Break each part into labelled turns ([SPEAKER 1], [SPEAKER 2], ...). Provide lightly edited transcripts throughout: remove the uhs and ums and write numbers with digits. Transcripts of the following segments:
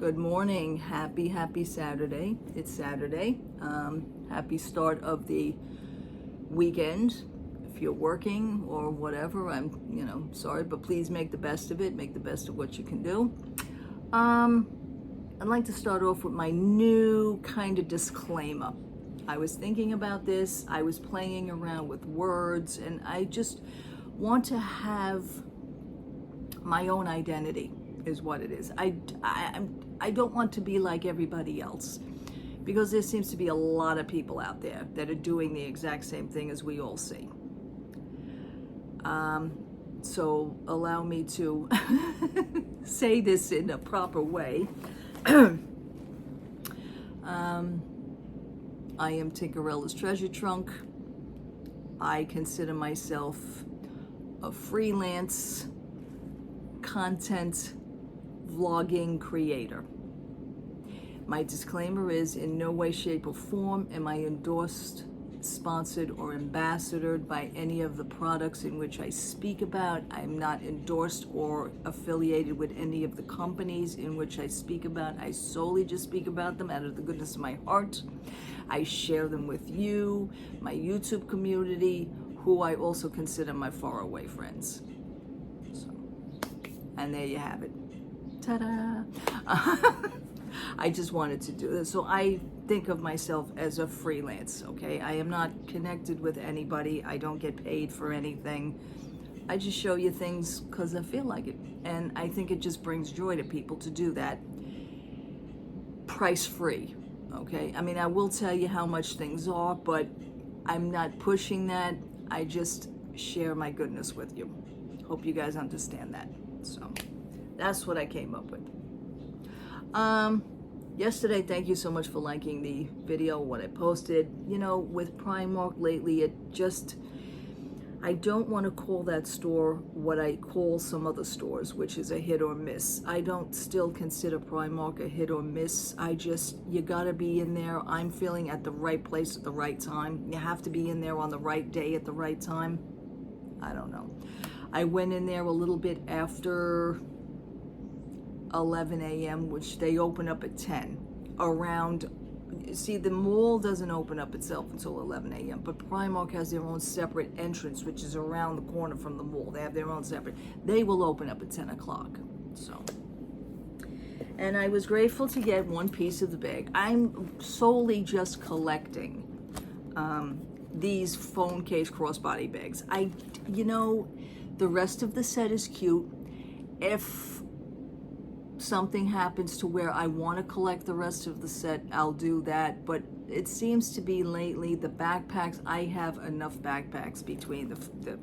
[SPEAKER 1] Good morning. Happy Saturday. It's Saturday. Happy start of the weekend. If you're working or whatever, I'm sorry, but please make the best of it. Make the best of what you can do. I'd like to start off with my new kind of disclaimer. I was thinking about this. I was playing around with words, and I just want to have my own identity is what it is. I don't want to be like everybody else, because there seems to be a lot of people out there that are doing the exact same thing as we all see. So allow me to say this in a proper way. I am Tinkerella's treasure trunk. I consider myself a freelance content vlogging creator. My disclaimer is in no way, shape, or form am I endorsed, sponsored, or ambassadored by any of the products in which I speak about. I'm not endorsed or affiliated with any of the companies in which I speak about. I solely just speak about them out of the goodness of my heart. I share them with you, my YouTube community, who I also consider my faraway friends. And there you have it. Ta-da! I just wanted to do this. So I think of myself as a freelance, okay? I am not connected with anybody. I don't get paid for anything. I just show you things because I feel like it. And I think it just brings joy to people to do that. Price free, okay? I mean, I will tell you how much things are, but I'm not pushing that. I just share my goodness with you. Hope you guys understand that. So that's what I came up with. Yesterday, thank you so much for liking the video, what I posted. You know, with Primark lately, I don't want to call that store what I call some other stores, which is a hit or miss. I don't still consider Primark a hit or miss. You gotta be in there. I'm feeling at the right place at the right time. You have to be in there on the right day at the right time. I don't know. I went in there a little bit after 11 a.m., which they open up at 10. See, the mall doesn't open up itself until 11 a.m., but Primark has their own separate entrance, which is around the corner from the mall. They have their own separate. They will open up at 10 o'clock. So, and I was grateful to get one piece of the bag. I'm solely just collecting these phone case crossbody bags. The rest of the set is cute. If something happens to where I want to collect the rest of the set, I'll do that. But it seems to be lately the backpacks, I have enough backpacks between the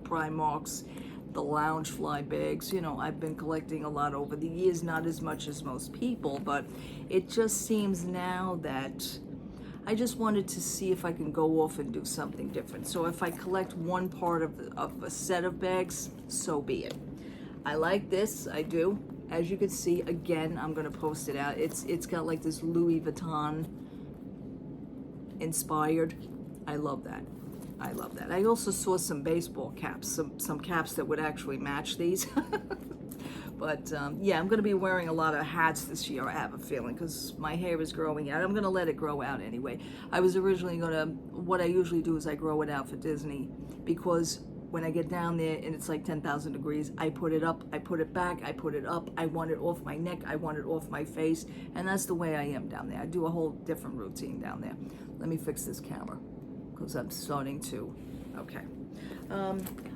[SPEAKER 1] Primarks, the Loungefly bags. I've been collecting a lot over the years, not as much as most people, but it just seems now that I just wanted to see if I can go off and do something different. So if I collect one part of a set of bags, so be it. I like this, I do. As you can see, again, I'm gonna post it out. It's got like this Louis Vuitton inspired. I love that. I love that. I also saw some baseball caps, some caps that would actually match these. But yeah, I'm going to be wearing a lot of hats this year, I have a feeling, because my hair is growing out. I'm going to let it grow out anyway. I was originally what I usually do is I grow it out for Disney, because when I get down there and it's like 10,000 degrees, I put it up, I put it back, I put it up. I want it off my neck, I want it off my face, and that's the way I am down there. I do a whole different routine down there. Let me fix this camera, because I'm starting to, okay.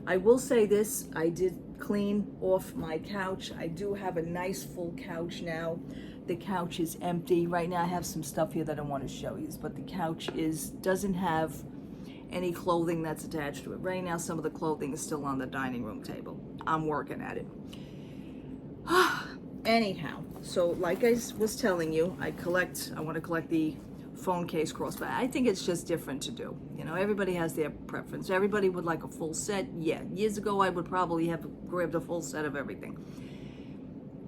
[SPEAKER 1] I will say this, I did clean off my couch. I do have a nice full couch now. The couch is empty. Right now I have some stuff here that I want to show you, but the couch doesn't have any clothing that's attached to it. Right now some of the clothing is still on the dining room table. I'm working at it. Anyhow, so like I was telling you, I want to collect the phone case crossbody. I think it's just different to do. Everybody has their preference. Everybody would like a full set. Yeah, years ago I would probably have grabbed a full set of everything.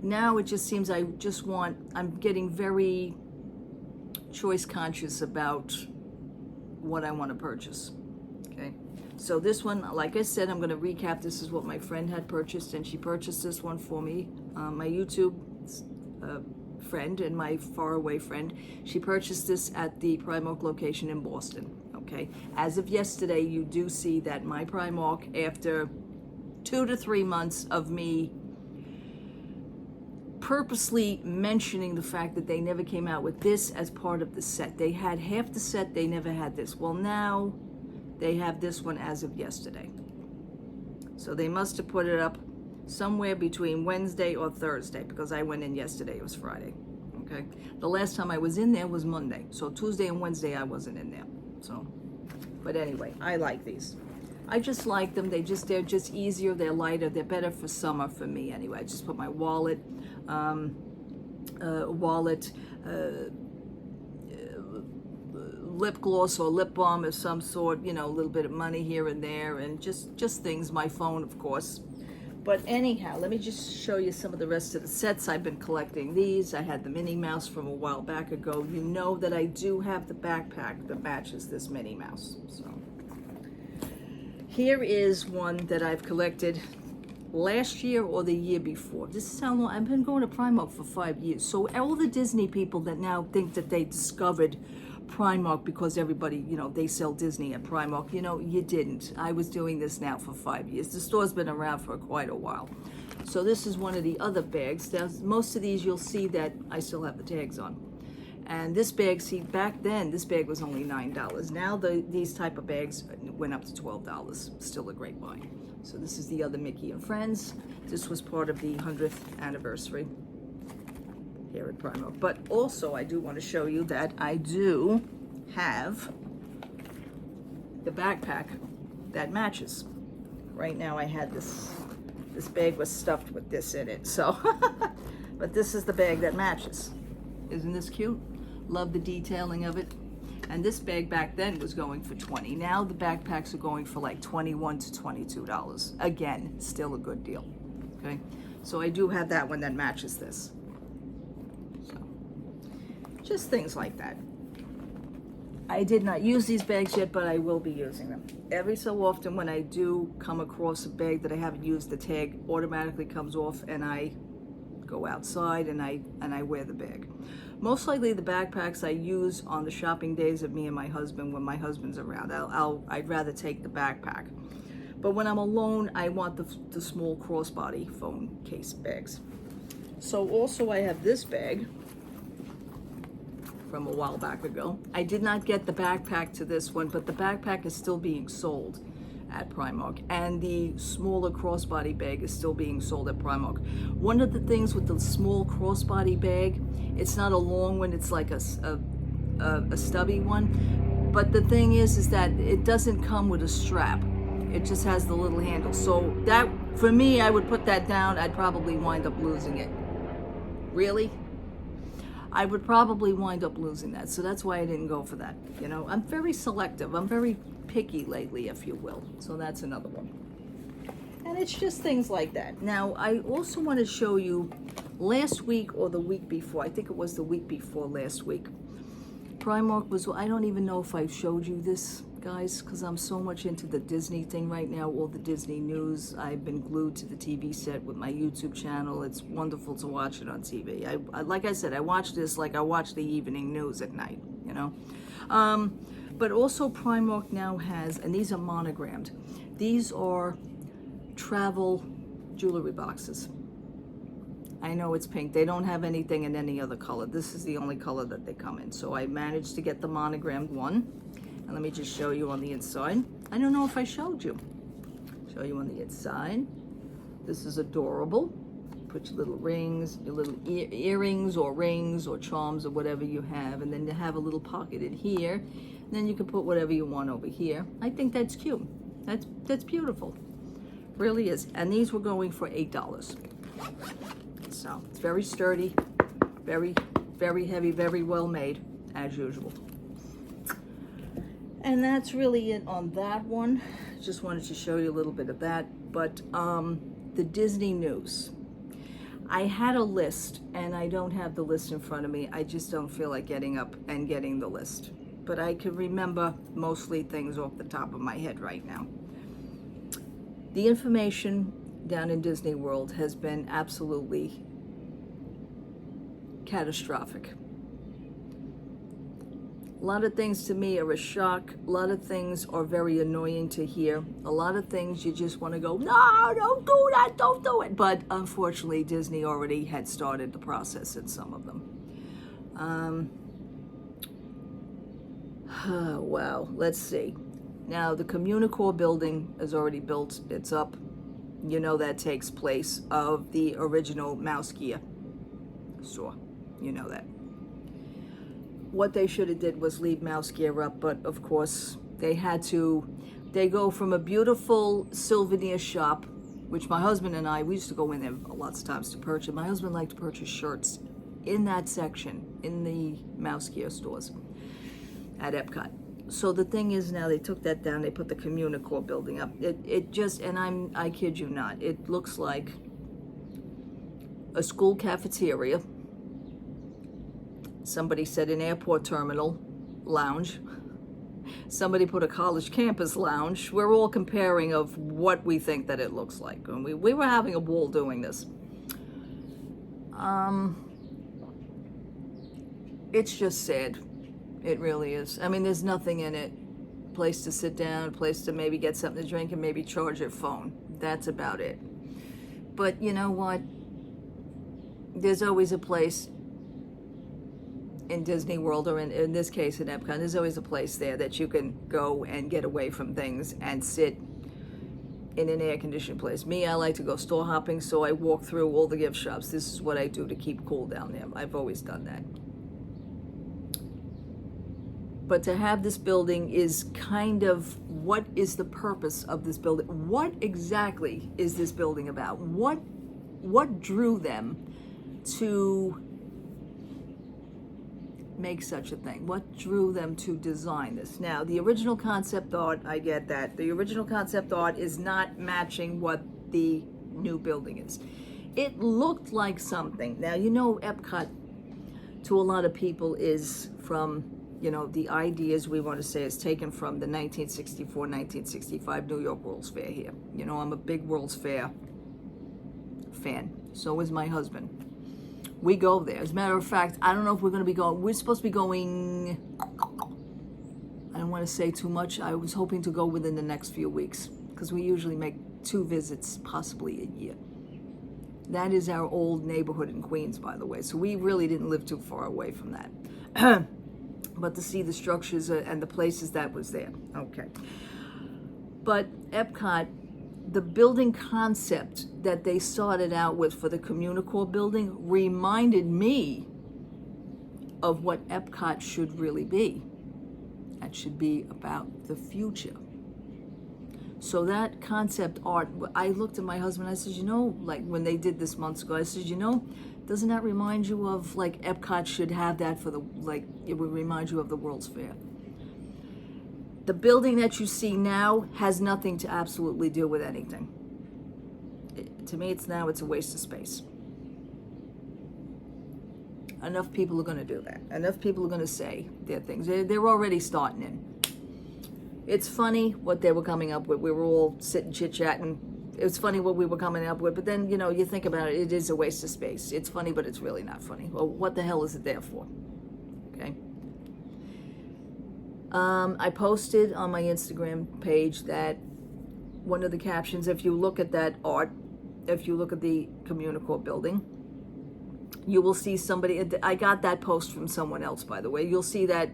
[SPEAKER 1] Now it just seems I'm getting very choice conscious about what I want to purchase. Okay, so this one, like I said, I'm going to recap. This is what my friend had purchased, and she purchased this one for me. My YouTube friend and my faraway friend. She purchased this at the Primark location in Boston. Okay, as of yesterday, you do see that my Primark, after 2 to 3 months of me purposely mentioning the fact that they never came out with this as part of the set. They had half the set, they never had this. Well, now they have this one as of yesterday. So they must have put it up somewhere between Wednesday or Thursday, because I went in yesterday, it was Friday. Okay, the last time I was in there was Monday, so Tuesday and Wednesday I wasn't in there. So, but anyway, I like these. I just like them. They're just easier. They're lighter. They're better for summer for me anyway. I just put my wallet, lip gloss or lip balm of some sort. You know, a little bit of money here and there, and just things. My phone, of course. But anyhow, let me just show you some of the rest of the sets. I've been collecting these. I had the Minnie Mouse from a while back ago. You know that I do have the backpack that matches this Minnie Mouse. So. Here is one that I've collected last year or the year before. This is how long I've been going to Primark for 5 years. So all the Disney people that now think that they discovered Primark because everybody, you know, they sell Disney at Primark, you know, you didn't. I was doing this now for 5 years. The store's been around for quite a while. So this is one of the other bags. Most of these you'll see that I still have the tags on. And this bag, see, back then, this bag was only $9. Now these type of bags went up to $12. Still a great buy. So this is the other Mickey and Friends. This was part of the 100th anniversary here at Primark. But also, I do want to show you that I do have the backpack that matches. Right now, I had this bag was stuffed with this in it. So, but this is the bag that matches. Isn't this cute? Love the detailing of it. And this bag back then was going for $20. Now the backpacks are going for like $21 to $22. Again, still a good deal. Okay, so I do have that one that matches this. So, just things like that. I did not use these bags yet, but I will be using them. Every so often when I do come across a bag that I haven't used, the tag automatically comes off and I go outside and I wear the bag. Most likely the backpacks I use on the shopping days of me and my husband when my husband's around. I'd rather take the backpack. But when I'm alone, I want the small crossbody phone case bags. So also I have this bag from a while back ago. I did not get the backpack to this one, but the backpack is still being sold at Primark, and the smaller crossbody bag is still being sold at Primark. One of the things with the small crossbody bag, it's not a long one, it's like a stubby one, but the thing is that it doesn't come with a strap. It just has the little handle. So that, for me, I would put that down. I'd probably wind up losing it. Really? I would probably wind up losing that. So that's why I didn't go for that. You know, I'm very selective. I'm very picky lately, if you will. So that's another one. And it's just things like that. Now, I also want to show you last week or the week before. I think it was the week before last week. Primark was, I don't even know if I showed you this, guys, because I'm so much into the Disney thing right now, all the Disney news. I've been glued to the TV set with my YouTube channel. It's wonderful to watch it on TV. I like I said, I watch this like I watch the evening news at night, you know. But also Primark now has, and these are monogrammed, these are travel jewelry boxes. I know it's pink. They don't have anything in any other color. This is the only color that they come in. So I managed to get the monogrammed one. And let me just show you on the inside. I don't know if I showed you. Show you on the inside. This is adorable. Put your little rings, your little earrings or rings or charms or whatever you have. And then you have a little pocket in here. And then you can put whatever you want over here. I think that's cute. That's beautiful. Really is. And these were going for $8. So it's very sturdy, very, very heavy, very well made, as usual. And that's really it on that one. Just wanted to show you a little bit of that. But the Disney news. I had a list, and I don't have the list in front of me. I just don't feel like getting up and getting the list. But I can remember mostly things off the top of my head right now. The information down in Disney World has been absolutely catastrophic. A lot of things to me are a shock. A lot of things are very annoying to hear. A lot of things you just want to go, no, don't do that, don't do it. But unfortunately, Disney already had started the process in some of them. Wow, let's see. Now, the Communicore building is already built. It's up. You know that takes place of the original Mouse Gear store. You know that. What they should have did was leave Mouse Gear up, but of course they had to. They go from a beautiful souvenir shop, which my husband and I, we used to go in there lots of times to purchase. My husband liked to purchase shirts in that section, in the Mouse Gear stores at Epcot. So the thing is, now they took that down, they put the Communicore building up. It just, and I kid you not, it looks like a school cafeteria. Somebody said an airport terminal lounge. Somebody put a college campus lounge. We're all comparing of what we think that it looks like. And we were having a ball doing this. It's just sad. It really is. I mean, there's nothing in it. Place to sit down, place to maybe get something to drink and maybe charge your phone. That's about it. But you know what? There's always a place in Disney World, or in this case in Epcot, there's always a place there that you can go and get away from things and sit in an air-conditioned place. Me, I like to go store hopping, so I walk through all the gift shops. This is what I do to keep cool down there. I've always done that. But to have this building is kind of, what is the purpose of this building? What exactly is this building about? What drew them to make such a thing? What drew them to design this? Now, the original concept art, I get that. The original concept art is not matching what the new building is. It looked like something. Now, you know, Epcot, to a lot of people, is from, you know, the ideas we want to say is taken from the 1964-1965 New York World's Fair here. You know, I'm a big World's Fair fan. So is my husband. We go there. As a matter of fact, I don't know if we're going to be going. We're supposed to be going. I don't want to say too much. I was hoping to go within the next few weeks because we usually make 2 visits, possibly a year. That is our old neighborhood in Queens, by the way. So we really didn't live too far away from that. But to see the structures and the places that was there. Okay. But Epcot, the building concept that they started out with for the Communicore building reminded me of what Epcot should really be. That should be about the future. So that concept art, I looked at my husband, I said, you know, like when they did this months ago, I said, you know, doesn't that remind you of, like, Epcot should have that for the, like, it would remind you of the World's Fair. The building that you see now has nothing to absolutely do with anything. To me, it's a waste of space. Enough people are going to do that. Enough people are going to say their things. They're already starting in. It's funny what they were coming up with. We were all sitting chit-chatting. It was funny what we were coming up with, but then, you know, you think about it, it is a waste of space. It's funny, but it's really not funny. Well, what the hell is it there for? Okay. I posted on my Instagram page that one of the captions, if you look at that art, if you look at the Communicore building, you will see somebody, I got that post from someone else, by the way. You'll see that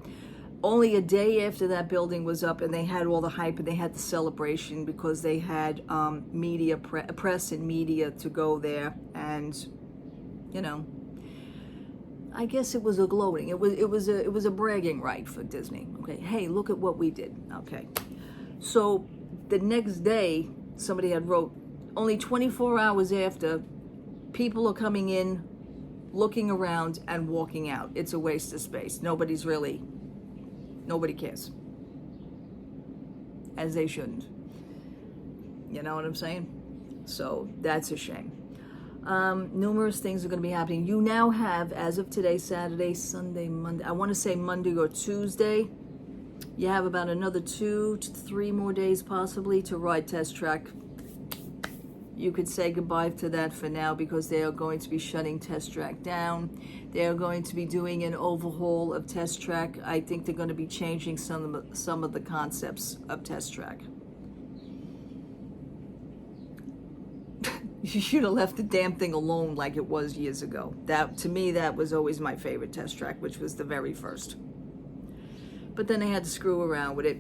[SPEAKER 1] only a day after that building was up and they had all the hype and they had the celebration because they had media, press and media to go there, and, you know, I guess it was a gloating. It was a bragging right for Disney. Okay, hey, look at what we did. Okay, so the next day somebody had wrote, only 24 hours after, people are coming in, looking around and walking out. It's a waste of space. Nobody cares, as they shouldn't. You know what I'm saying? So that's a shame. Numerous things are going to be happening. You now have, as of today, Saturday, Sunday, Monday, I want to say Monday or Tuesday, you have about another 2 to 3 more days possibly to ride Test Track. you could say goodbye to that for now, because they are going to be shutting Test Track down. They are going to be doing an overhaul of Test Track. I think they're going to be changing some of the concepts of Test Track. You should have left the damn thing alone like it was years ago. That, to me, that was always my favorite Test Track, which was the very first. But then they had to screw around with it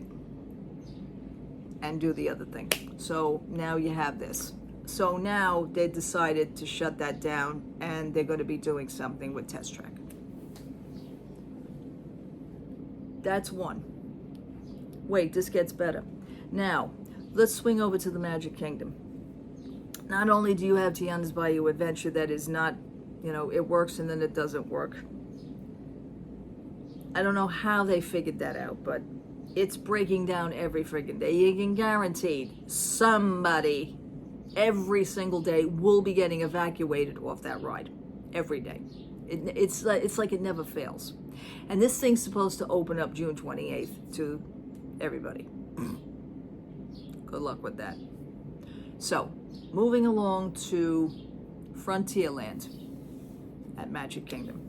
[SPEAKER 1] and do the other thing. So now you have this. So now they decided to shut that down, and they're going to be doing something with Test Track. That's one. Wait, this gets better. Now, let's swing over to the Magic Kingdom. Not only do you have Tiana's Bayou Adventure that is not, it works and then it doesn't work. I don't know how they figured that out, but it's breaking down every friggin' day. You can guarantee somebody every single day will be getting evacuated off that ride. Every day. It's like it never fails. And this thing's supposed to open up June 28th to everybody. Good luck with that. So, moving along to Frontierland at Magic Kingdom.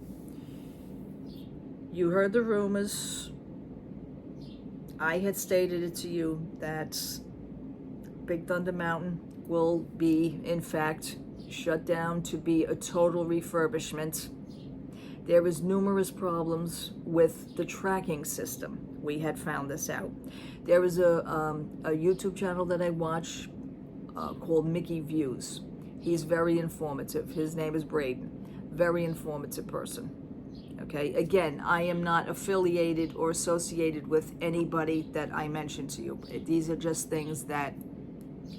[SPEAKER 1] You heard the rumors. I had stated it to you that Big Thunder Mountain will be, in fact, shut down to be a total refurbishment. There was numerous problems with the tracking system. We had found this out. There was a YouTube channel that I watch called Mickey Views. He's very informative. His name is Braden. Very informative person. Okay, again, I am not affiliated or associated with anybody that I mentioned to you. These are just things that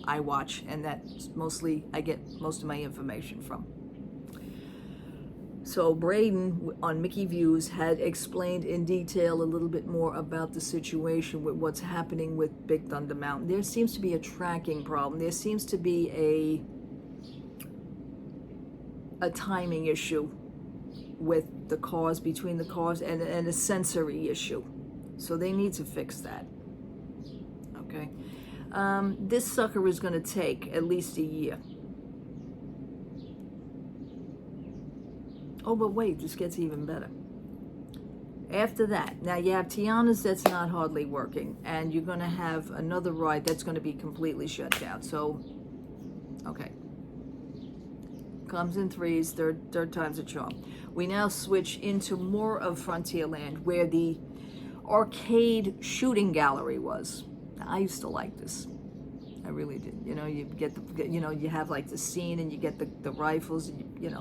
[SPEAKER 1] I watch and that mostly I get most of my information from. So Braden on Mickey Views had explained in detail a little bit more about the situation with what's happening with Big Thunder Mountain. There seems to be a tracking problem. There seems to be a timing issue with the cars, between the cars, and a sensory issue. So they need to fix that. Okay. This sucker is going to take at least a year. Oh, but wait, this gets even better. After that, now you have Tiana's that's not hardly working, and you're going to have another ride that's going to be completely shut down. So, okay. Comes in threes, third time's a charm. We now switch into more of Frontierland, where the arcade shooting gallery was. Now, I used to like this. I really did. You get the, you have like the scene, and you get the rifles. And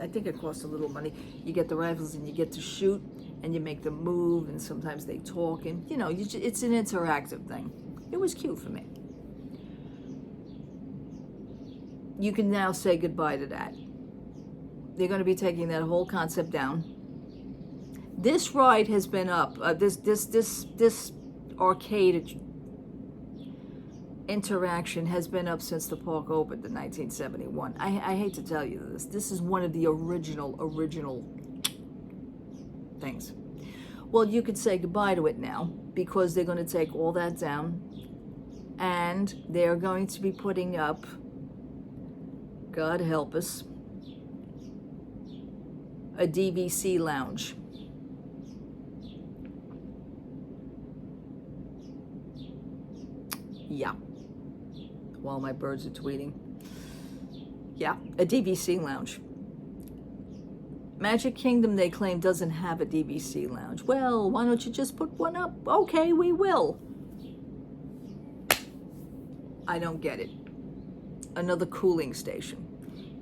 [SPEAKER 1] I think it costs a little money. You get the rifles, and you get to shoot, and you make them move, and sometimes they talk, and it's an interactive thing. It was cute for me. You can now say goodbye to that. They're going to be taking that whole concept down. This ride has been up. This arcade interaction has been up since the park opened in 1971. I hate to tell you this. This is one of the original things. Well, you could say goodbye to it now, because they're going to take all that down, and they're going to be putting up, God help us, a DVC lounge. Yeah. While my birds are tweeting. Yeah, a DVC lounge. Magic Kingdom, they claim, doesn't have a DVC lounge. Well, why don't you just put one up? Okay, we will. I don't get it. Another cooling station.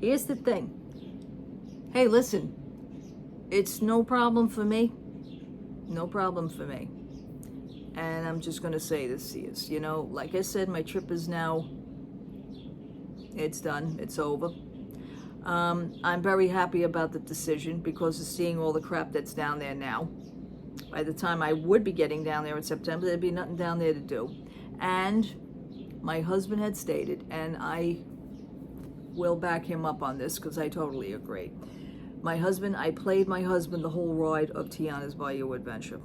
[SPEAKER 1] Here's the thing. Hey, listen. It's no problem for me. No problem for me. And I'm just going to say this is, like I said, my trip is now, it's done. It's over. I'm very happy about the decision, because of seeing all the crap that's down there now. By the time I would be getting down there in September, there'd be nothing down there to do. And my husband had stated, and I will back him up on this, because I totally agree. I played my husband the whole ride of Tiana's Bayou Adventure.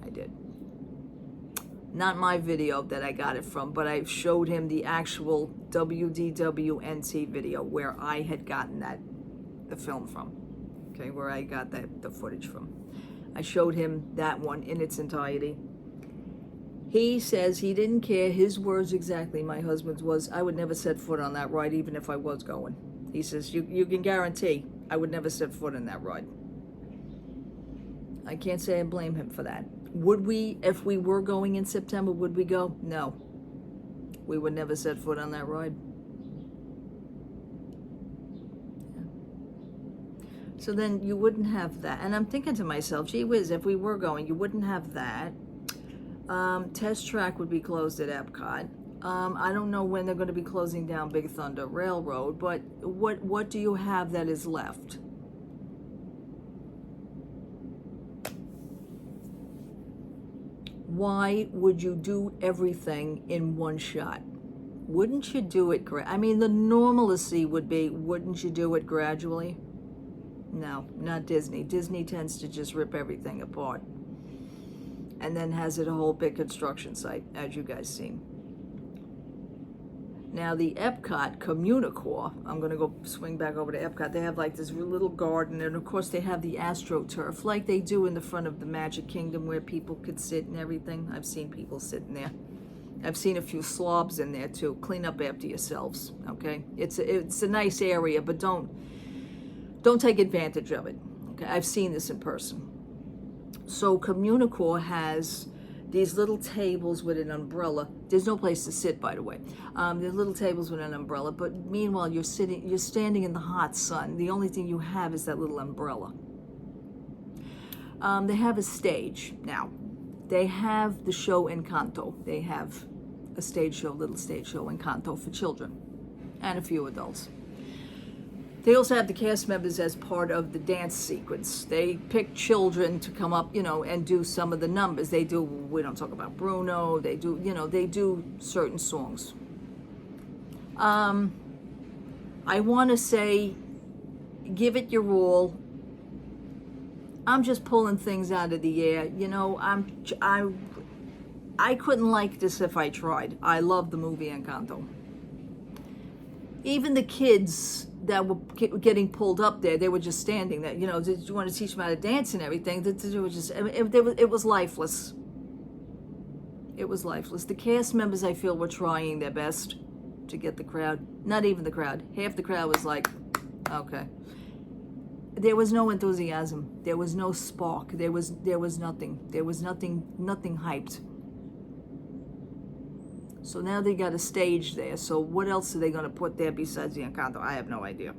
[SPEAKER 1] I did. not my video that I got it from, but I showed him the actual WDWNT video where I had gotten the film from, okay, where I got the footage from. I showed him that one in its entirety. He says he didn't care. His words exactly, my husband's, was, I would never set foot on that ride even if I was going. He says, you can guarantee I would never set foot on that ride. I can't say I blame him for that. Would we, if we were going in September, would we go? No. We would never set foot on that ride. Yeah. So then you wouldn't have that. And I'm thinking to myself, gee whiz, if we were going, you wouldn't have that. Test track would be closed at Epcot. I don't know when they're going to be closing down Big Thunder Railroad, but what do you have that is left? Why would you do everything in one shot? Wouldn't you do it, I mean, the normalcy would be, wouldn't you do it gradually? No, not Disney. Disney tends to just rip everything apart and then has it a whole big construction site, as you guys seen. Now the Epcot Communicore, I'm gonna go swing back over to Epcot. They have like this little garden, and of course they have the AstroTurf, like they do in the front of the Magic Kingdom, where people could sit and everything. I've seen people sitting there. I've seen a few slobs in there too. Clean up after yourselves, okay? It's a nice area, but don't take advantage of it. Okay, I've seen this in person. So Communicore has these little tables with an umbrella. There's no place to sit, by the way. There's little tables with an umbrella, but meanwhile you're standing in the hot sun. The only thing you have is that little umbrella. They have a stage now. They have the show Encanto. They have a little stage show Encanto for children and a few adults. They also have the cast members as part of the dance sequence. They pick children to come up, and do some of the numbers. We don't talk about Bruno, they do certain songs. I want to say, give it your all. I'm just pulling things out of the air. I couldn't like this if I tried. I love the movie Encanto. Even the kids that were getting pulled up there, they were just standing there. Did you want to teach them how to dance and everything? It was lifeless. It was lifeless. The cast members, I feel, were trying their best to get the crowd. Not even the crowd. Half the crowd was like, okay. There was no enthusiasm. There was no spark. There was nothing. There was nothing hyped. So now they got a stage there. So what else are they going to put there besides the Encanto? I have no idea.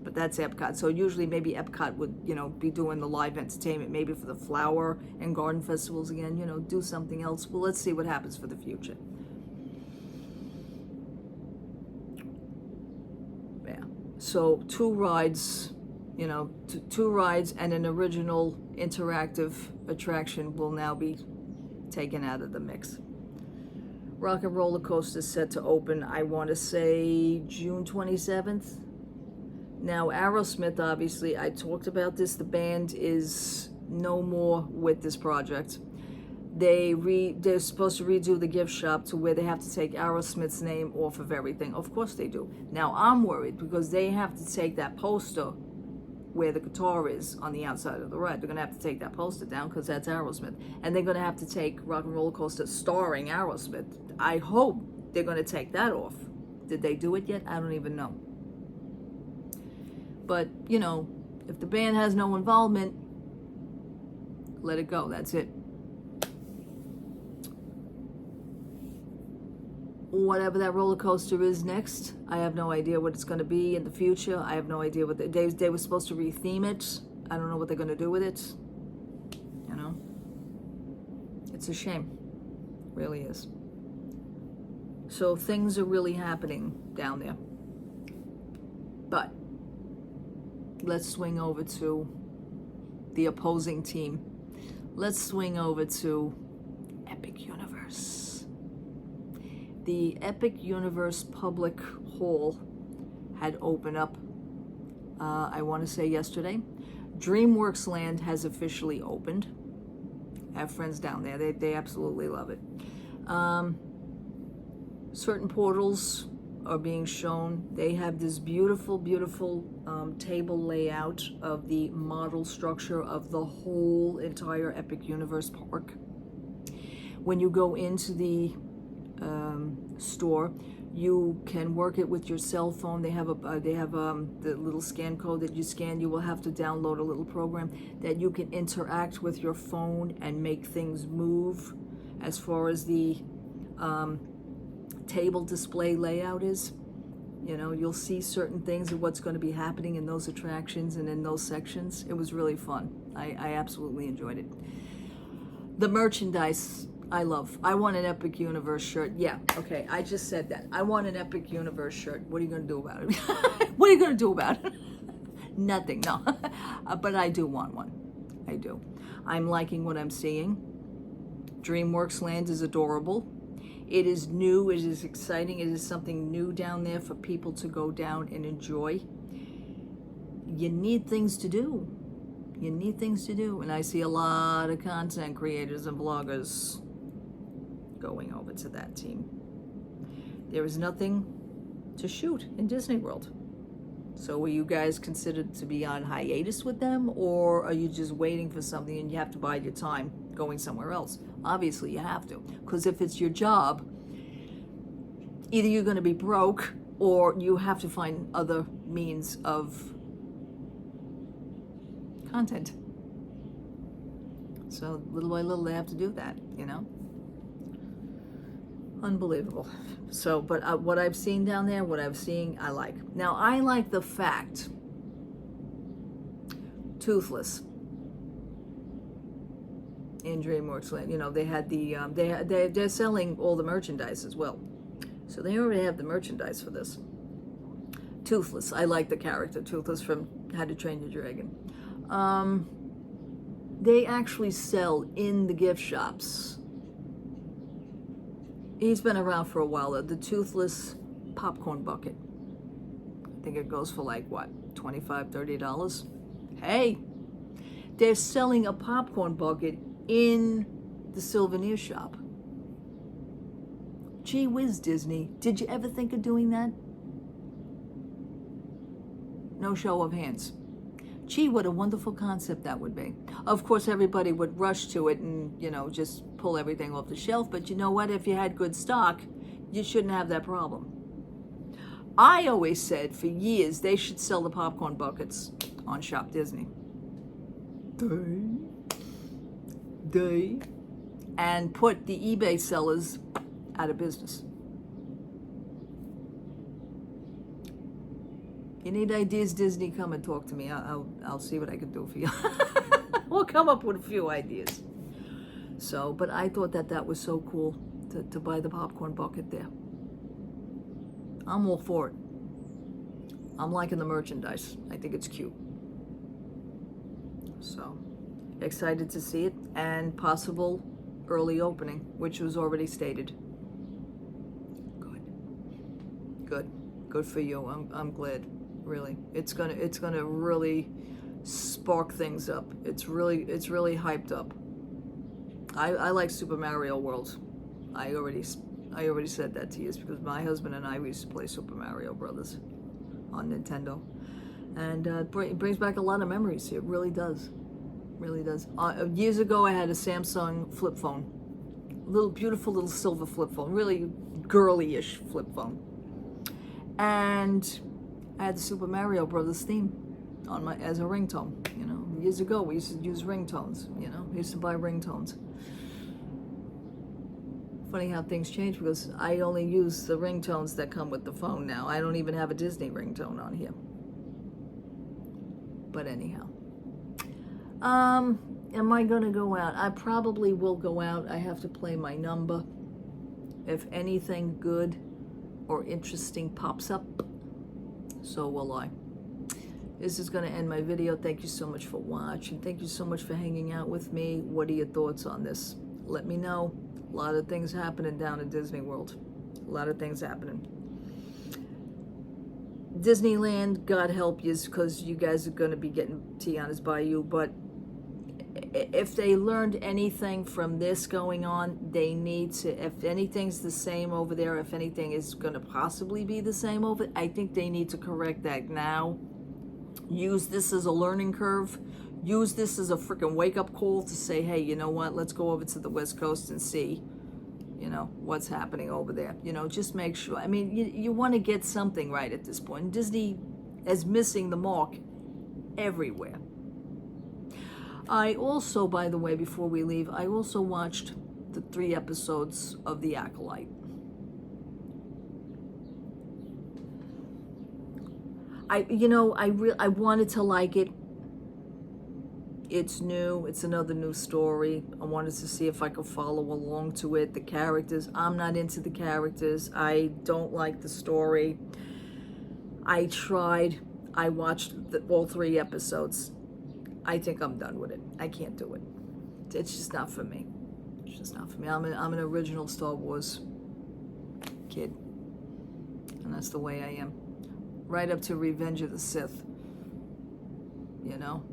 [SPEAKER 1] But that's Epcot. So usually maybe Epcot would, be doing the live entertainment, maybe for the flower and garden festivals again, do something else. Well, let's see what happens for the future. Yeah. So 2 rides, 2 rides and an original interactive attraction will now be taken out of the mix. Rock and Roller Coaster is set to open, I want to say, June 27th. Now, Aerosmith, obviously, I talked about this. The band is no more with this project. They're supposed to redo the gift shop to where they have to take Aerosmith's name off of everything. Of course they do. Now, I'm worried because they have to take that poster where the guitar is on the outside of the ride. They're going to have to take that poster down because that's Aerosmith. And they're going to have to take Rock and Roller Coaster starring Aerosmith. I hope they're going to take that off. Did they do it yet? I don't even know. But, if the band has no involvement, let it go. That's it. Whatever that roller coaster is next, I have no idea what it's going to be in the future. I have no idea what they were supposed to retheme it. I don't know what they're going to do with it. It's a shame. It really is. So things are really happening down there. But let's swing over to the opposing team. Let's swing over to Epic Universe. The Epic Universe Public Hall had opened up, I want to say yesterday. DreamWorks Land has officially opened. I have friends down there. They absolutely love it. Certain portals are being shown. They have this beautiful, beautiful table layout of the model structure of the whole entire Epic Universe park. When you go into the store, you can work it with your cell phone. They have the little scan code that you scan. You will have to download a little program that you can interact with your phone and make things move. As far as the table display layout is, you know, you'll see certain things of what's going to be happening in those attractions and in those sections. It was really fun. I absolutely enjoyed it. The merchandise I love. I want an Epic Universe shirt. Yeah, okay, I just said that. I want an Epic Universe shirt. What are you going to do about it? What are you going to do about it? Nothing, no. But I do want one. I do. I'm liking what I'm seeing. DreamWorks Land is adorable. It is new, it is exciting, it is something new down there for people to go down and enjoy. You need things to do. You need things to do. And I see a lot of content creators and vloggers going over to that team. There is nothing to shoot in Disney World. So are you guys considered to be on hiatus with them, or are you just waiting for something and you have to bide your time going somewhere else? Obviously you have to, because if it's your job, either you're going to be broke or you have to find other means of content. So little by little they have to do that, you know. Unbelievable. So, but what I've seen down there, what I've seen, I like. Now, I like the fact, Toothless in DreamWorks Land, you know, they had the, they're selling all the merchandise as well. So they already have the merchandise for this. Toothless, I like the character, Toothless from How to Train Your Dragon. They actually sell in the gift shops. He's been around for a while, the Toothless popcorn bucket. I think it goes for like, what, $25, $30? Hey, they're selling a popcorn bucket in the souvenir shop. Gee whiz, Disney, did you ever think of doing that? No show of hands. Gee, what a wonderful concept that would be. Of course, everybody would rush to it and, you know, just pull everything off the shelf. But you know what? If you had good stock, you shouldn't have that problem. I always said for years they should sell the popcorn buckets on Shop Disney. And put the eBay sellers out of business. You need ideas, Disney, come and talk to me. I'll see what I can do for you. We'll come up with a few ideas. So, but I thought that was so cool to buy the popcorn bucket there. I'm all for it. I'm liking the merchandise. I think it's cute. So, excited to see it, and possible early opening, which was already stated. Good for you. I'm glad. Really, it's gonna really spark things up. It's really hyped up. I like Super Mario World. I already said that to you, because my husband and I used to play Super Mario Brothers on Nintendo, and it brings back a lot of memories. It really does, years ago I had a Samsung flip phone, beautiful little silver flip phone, really girly-ish flip phone, and I had the Super Mario Brothers theme on as a ringtone. You know, years ago we used to use ringtones. You know, we used to buy ringtones. Funny how things change, because I only use the ringtones that come with the phone now. I don't even have a Disney ringtone on here. But anyhow, am I gonna go out? I probably will go out. I have to play my number. If anything good or interesting pops up, so will I. This is going to end my video. Thank you so much for watching. Thank you so much for hanging out with me. What are your thoughts on this? Let me know. A lot of things happening down in Disney World. A lot of things happening. Disneyland, God help you, because you guys are going to be getting Tiana's Bayou, but if they learned anything from this going on, they need to, if anything's the same over there, if anything is going to possibly be the same over, I think they need to correct that now. Use this as a learning curve. Use this as a freaking wake-up call to say, hey, you know what, let's go over to the West Coast and see, you know, what's happening over there. You know, just make sure. I mean, you want to get something right at this point. Disney is missing the mark everywhere. I also, by the way, before we leave, I also watched the 3 episodes of The Acolyte. I wanted to like it. It's new. It's another new story. I wanted to see if I could follow along to it. The characters, I'm not into the characters. I don't like the story. I tried. I watched all 3 episodes. I think I'm done with it. I can't do it. It's just not for me. It's just not for me. I'm an original Star Wars kid. And that's the way I am. Right up to Revenge of the Sith. You know?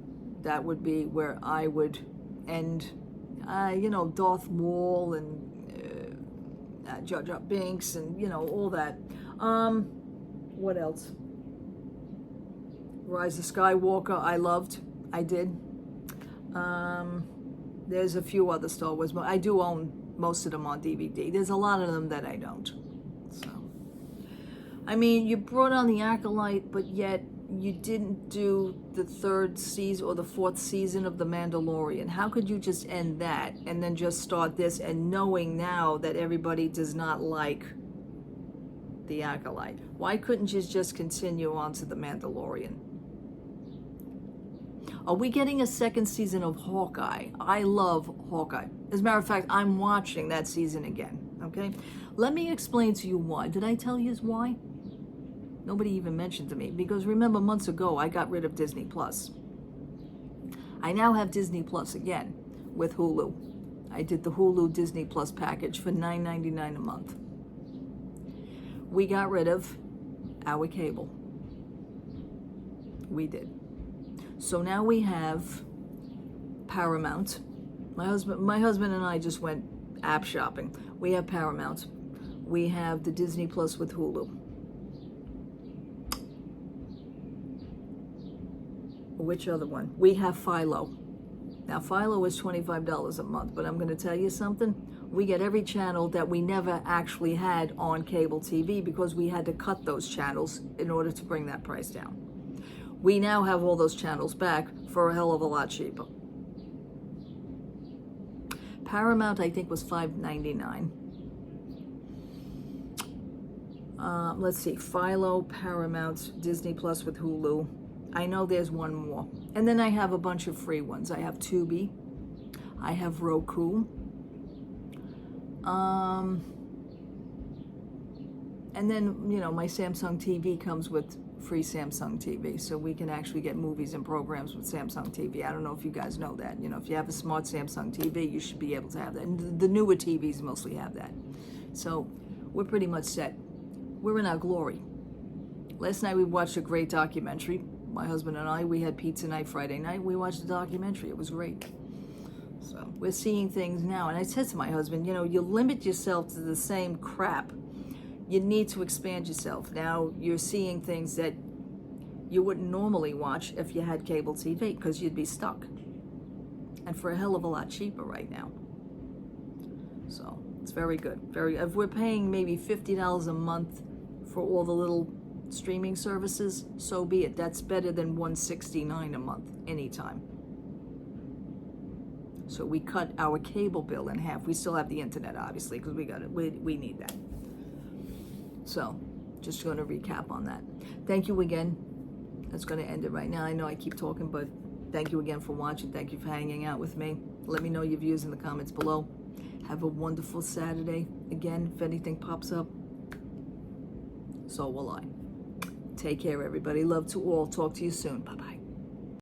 [SPEAKER 1] That would be where I would end, you know, Darth Maul and Jar Jar Binks and, you know, all that. What else? Rise of Skywalker, I loved. I did. There's a few other Star Wars, but I do own most of them on DVD. There's a lot of them that I don't. So, I mean, you brought on The Acolyte, but yet you didn't do the 3rd season or the 4th season of The Mandalorian. How could you just end that and then just start this, and knowing now that everybody does not like The Acolyte? Why couldn't you just continue on to The Mandalorian? Are we getting a 2nd season of Hawkeye? I love Hawkeye. As a matter of fact, I'm watching that season again, okay? Let me explain to you why. Did I tell you why? Nobody even mentioned to me, because remember months ago I got rid of Disney Plus. I now have Disney Plus again with Hulu. I did the Hulu Disney Plus package for $9.99 a month. We got rid of our cable. We did. So now we have Paramount. My husband and I just went app shopping. We have Paramount. We have the Disney Plus with Hulu. Which other one? We have Philo. Now, Philo is $25 a month, but I'm going to tell you something. We get every channel that we never actually had on cable TV because we had to cut those channels in order to bring that price down. We now have all those channels back for a hell of a lot cheaper. Paramount, I think, was $5.99. Let's see, Philo, Paramount, Disney Plus with Hulu. I know there's one more. And then I have a bunch of free ones. I have Tubi. I have Roku. And then, you know, my Samsung TV comes with free Samsung TV. So we can actually get movies and programs with Samsung TV. I don't know if you guys know that. You know, if you have a smart Samsung TV, you should be able to have that. And the newer TVs mostly have that. So we're pretty much set. We're in our glory. Last night we watched a great documentary. My husband and I, we had pizza night Friday night. We watched the documentary. It was great. So we're seeing things now. And I said to my husband, you know, you limit yourself to the same crap. You need to expand yourself. Now you're seeing things that you wouldn't normally watch if you had cable TV because you'd be stuck. And for a hell of a lot cheaper right now. So it's very good. If we're paying maybe $50 a month for all the little streaming services, so be it. That's better than $169 a month anytime. So we cut our cable bill in half. We still have the internet, obviously, because we got it. We need that. So just going to recap on that. Thank you again. That's going to end it right now. I know I keep talking, but thank you again for watching. Thank you for hanging out with me. Let me know your views in the comments below. Have a wonderful Saturday. Again, if anything pops up, so will I. Take care, everybody. Love to all. Talk to you soon. Bye-bye.